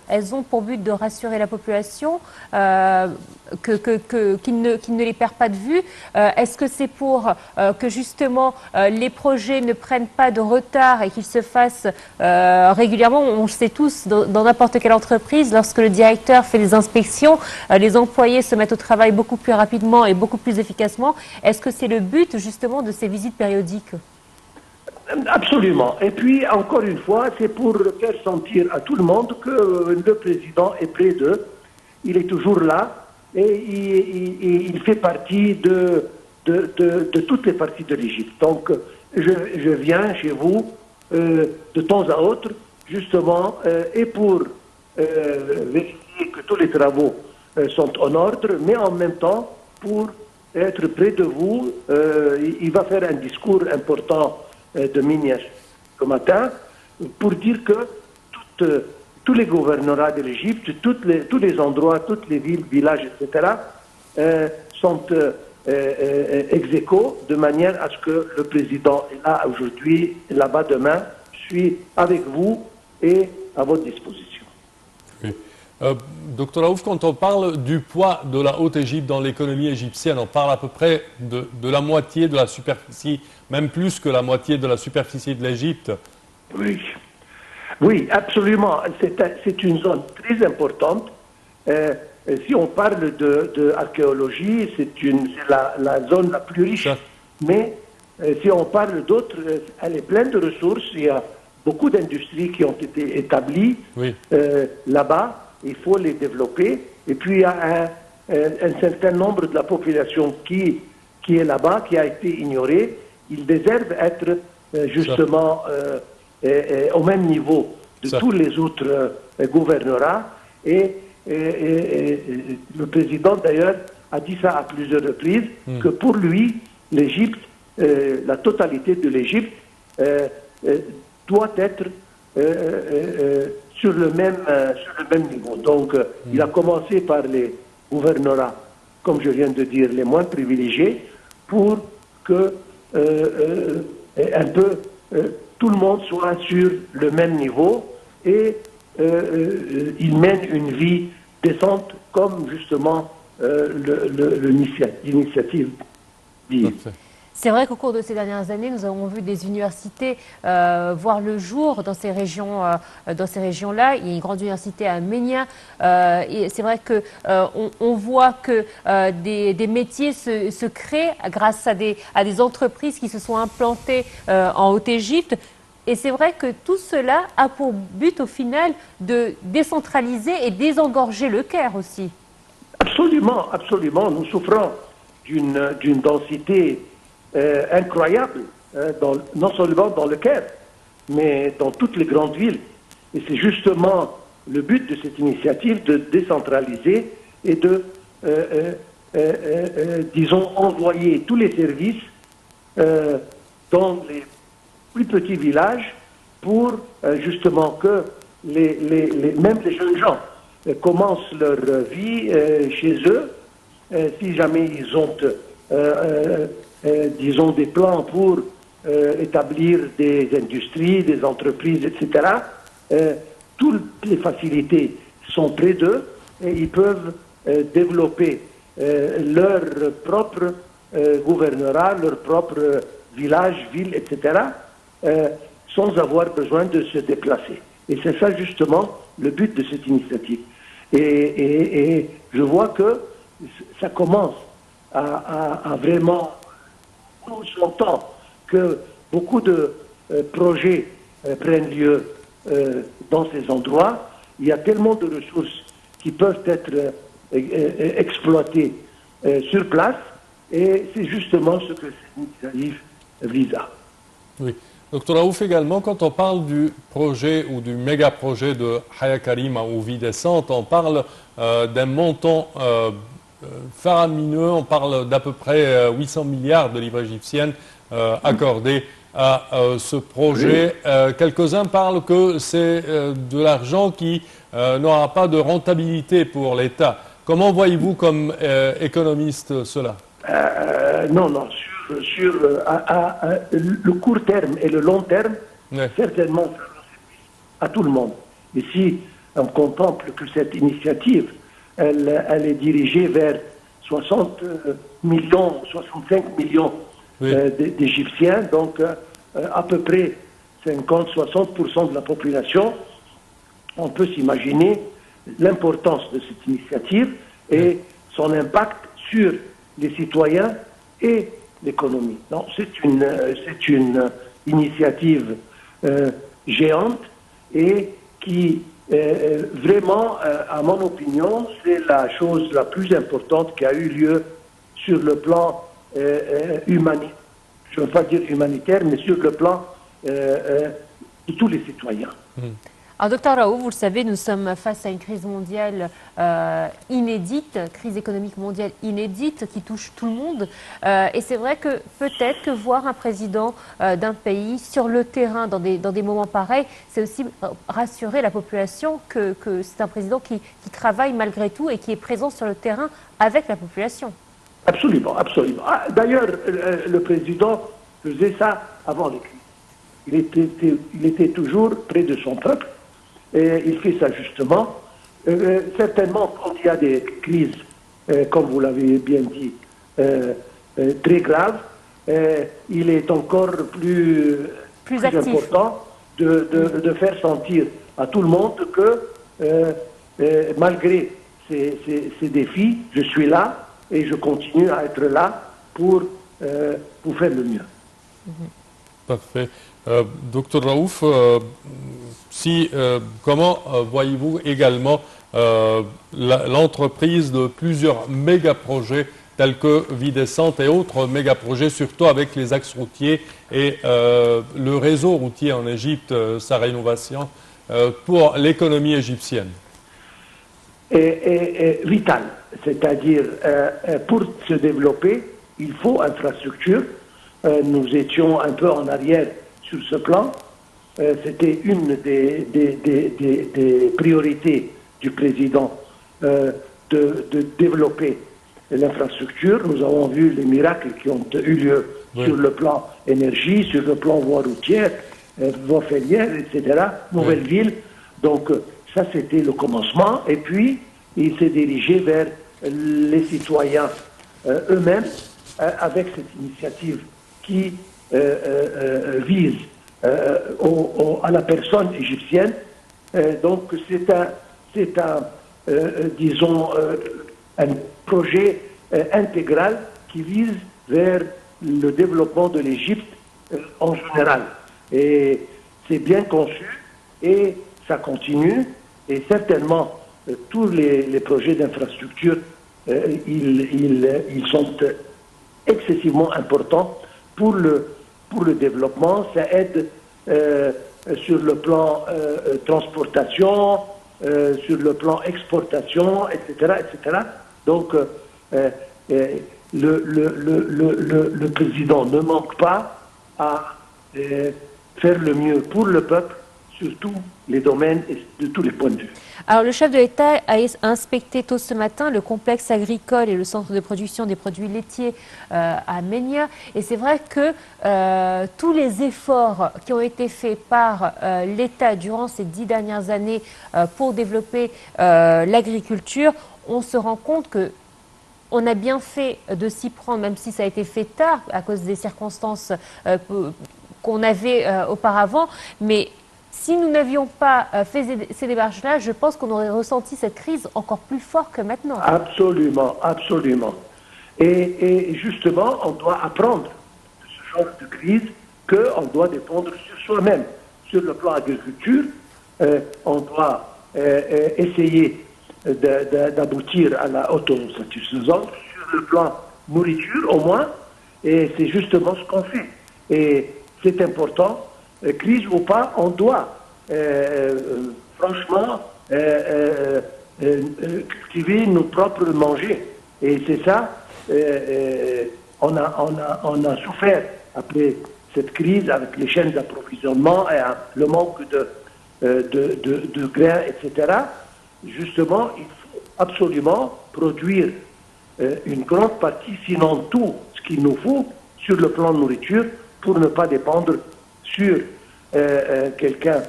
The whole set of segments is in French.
Elles ont pour but de rassurer la population, qu'ils ne les perdent pas de vue. Est-ce que c'est pour que justement les projets ne prennent pas de retard et qu'ils se fassent régulièrement? On le sait tous, dans n'importe quelle entreprise, lorsque le directeur fait des inspections, les employés se mettent au travail beaucoup plus rapidement et beaucoup plus efficacement. Est-ce que c'est le but justement de ces visites périodiques? Absolument. Et puis, encore une fois, c'est pour faire sentir à tout le monde que le président est près d'eux. Il est toujours là et il fait partie de toutes les parties de l'Égypte. Donc, je viens chez vous de temps à autre, justement, et pour vérifier que tous les travaux sont en ordre, mais en même temps, pour être près de vous. Il va faire un discours important de Minyas ce matin pour dire que tous les gouvernorats de l'Égypte, tous les endroits, toutes les villes, villages, etc., sont ex aequo, de manière à ce que le président est là aujourd'hui, là-bas demain, je suis avec vous et à votre disposition. Oui. Docteur Raouf, quand on parle du poids de la Haute-Égypte dans l'économie égyptienne, on parle à peu près de la moitié de la superficie, même plus que la moitié de la superficie de l'Égypte. Oui. Oui, absolument. C'est une zone très importante. Si on parle d'archéologie, c'est la zone la plus riche. Ça. Mais si on parle d'autres, elle est pleine de ressources. Il y a beaucoup d'industries qui ont été établies là-bas. Il faut les développer. Et puis, il y a un certain nombre de la population qui est là-bas, qui a été ignorée. Ils déservent être justement au même niveau de tous les autres gouvernorats. Et le président, d'ailleurs, a dit ça à plusieurs reprises, que pour lui, l'Égypte, la totalité de l'Égypte, doit être sur le même niveau. Donc, il a commencé par les gouvernorats, comme je viens de dire, les moins privilégiés, pour que un peu tout le monde soit sur le même niveau et il mène une vie décente comme justement l'initiative dit. C'est vrai qu'au cours de ces dernières années, nous avons vu des universités voir le jour dans ces régions-là. Il y a une grande université à Ménia. Et c'est vrai qu'on voit que des métiers se créent grâce à des entreprises qui se sont implantées en Haute-Égypte. Et c'est vrai que tout cela a pour but au final de décentraliser et désengorger le Caire aussi. Absolument, absolument. Nous souffrons d'une densité incroyable, non seulement dans le Caire, mais dans toutes les grandes villes. Et c'est justement le but de cette initiative de décentraliser et de, disons, envoyer tous les services dans les plus petits villages pour justement que même les jeunes gens commencent leur vie chez eux. Si jamais ils ont disons, des plans pour établir des industries, des entreprises, etc. Toutes les facilités sont près d'eux et ils peuvent développer leur propre gouvernorat, leur propre village, ville, etc., sans avoir besoin de se déplacer. Et c'est ça justement le but de cette initiative. Et je vois que ça commence à vraiment... Nous sentons que beaucoup de projets prennent lieu dans ces endroits. Il y a tellement de ressources qui peuvent être exploitées sur place et c'est justement ce que cette initiative vise à. Oui. Docteur Raouf, également, quand on parle du projet ou du méga-projet de Haya Karima ou Vie décente, on parle d'un montant faramineux, on parle d'à peu près 800 milliards de livres égyptiennes accordés à ce projet. Quelques-uns parlent que c'est de l'argent qui n'aura pas de rentabilité pour l'État. Comment voyez-vous comme économiste cela? Non. Sur le court terme et le long terme, certainement à tout le monde. Et si on contemple que cette initiative, elle est dirigée vers 60 millions, 65 millions d'Égyptiens, donc à peu près 50-60% de la population. On peut s'imaginer l'importance de cette initiative et son impact sur les citoyens et l'économie. Donc c'est une initiative géante et qui vraiment, à mon opinion, c'est la chose la plus importante qui a eu lieu sur le plan humanitaire, je ne veux pas dire humanitaire, mais sur le plan de tous les citoyens. Alors, docteur Raouf, vous le savez, nous sommes face à une crise mondiale inédite, crise économique mondiale inédite qui touche tout le monde. Et c'est vrai que peut-être que voir un président d'un pays sur le terrain dans des moments pareils, c'est aussi rassurer la population que c'est un président qui travaille malgré tout et qui est présent sur le terrain avec la population. Absolument, absolument. D'ailleurs, le président faisait ça avant les crises. Il était toujours près de son peuple. Et il fait ça justement. Certainement, quand il y a des crises, comme vous l'avez bien dit, très graves, il est encore plus important de faire sentir à tout le monde que malgré ces défis, je suis là et je continue à être là pour faire le mieux. Parfait. Docteur Raouf, comment voyez-vous également l'entreprise de plusieurs méga-projets tels que Vie Décente et autres méga-projets, surtout avec les axes routiers et le réseau routier en Égypte, sa rénovation, pour l'économie égyptienne? Est vital, c'est-à-dire pour se développer, il faut infrastructure. Nous étions un peu en arrière sur ce plan. C'était une des priorités du président de développer l'infrastructure. Nous avons vu les miracles qui ont eu lieu sur le plan énergie, sur le plan voie routière, voie ferrière, etc., nouvelle ville. Donc ça, c'était le commencement. Et puis, il s'est dirigé vers les citoyens eux-mêmes avec cette initiative qui vise à la personne égyptienne. Donc c'est disons, un projet intégral qui vise vers le développement de l'Égypte en général. Et c'est bien conçu et ça continue. Et certainement, tous les projets d'infrastructure, ils sont excessivement importants pour le développement. Ça aide sur le plan transportation, sur le plan exportation, etc., etc. Donc, le président ne manque pas à faire le mieux pour le peuple sur tous les domaines et de tous les points de vue. Alors, le chef de l'État a inspecté tôt ce matin le complexe agricole et le centre de production des produits laitiers à Ménia. Et c'est vrai que tous les efforts qui ont été faits par l'État durant ces 10 dernières années pour développer l'agriculture, on se rend compte que on a bien fait de s'y prendre, même si ça a été fait tard à cause des circonstances qu'on avait auparavant. Mais si nous n'avions pas fait ces démarches-là, je pense qu'on aurait ressenti cette crise encore plus fort que maintenant. Absolument, absolument. Et justement, on doit apprendre de ce genre de crise qu'on doit dépendre sur soi-même. Sur le plan agriculture, on doit essayer d'aboutir à la autosuffisance. Sur le plan nourriture, au moins, et c'est justement ce qu'on fait. Et c'est important. Crise ou pas, on doit franchement cultiver nos propres manger. Et c'est ça, on a souffert après cette crise avec les chaînes d'approvisionnement et le manque de grains, etc. Justement, il faut absolument produire une grande partie, sinon tout ce qu'il nous faut sur le plan de nourriture pour ne pas dépendre sur quelqu'un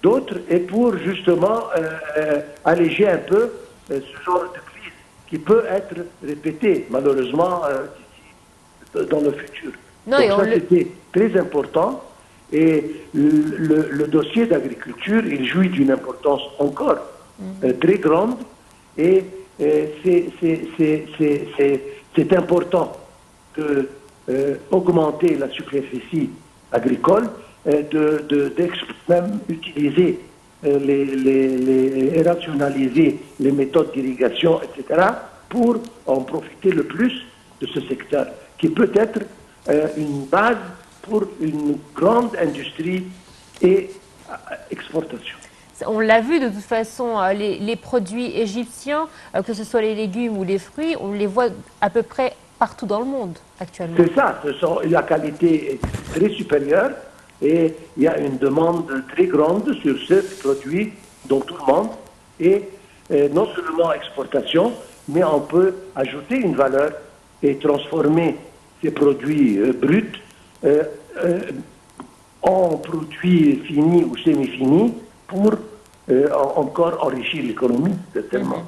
d'autres, et pour justement alléger un peu ce genre de crise qui peut être répétée, malheureusement, dans le futur. Non, Donc et on ça, le- c'était très important. Et le dossier d'agriculture, il jouit d'une importance encore très grande. Et c'est important d'augmenter la superficie agricole, même utiliser et rationaliser les méthodes d'irrigation, etc., pour en profiter le plus de ce secteur, qui peut être une base pour une grande industrie et exportation. On l'a vu de toute façon, les produits égyptiens, que ce soit les légumes ou les fruits, on les voit à peu près partout dans le monde actuellement. C'est ça, la qualité est très supérieure et il y a une demande très grande sur ces produits dans tout le monde. Et non seulement exportation, mais on peut ajouter une valeur et transformer ces produits bruts en produits finis ou semi-finis pour encore enrichir l'économie, certainement.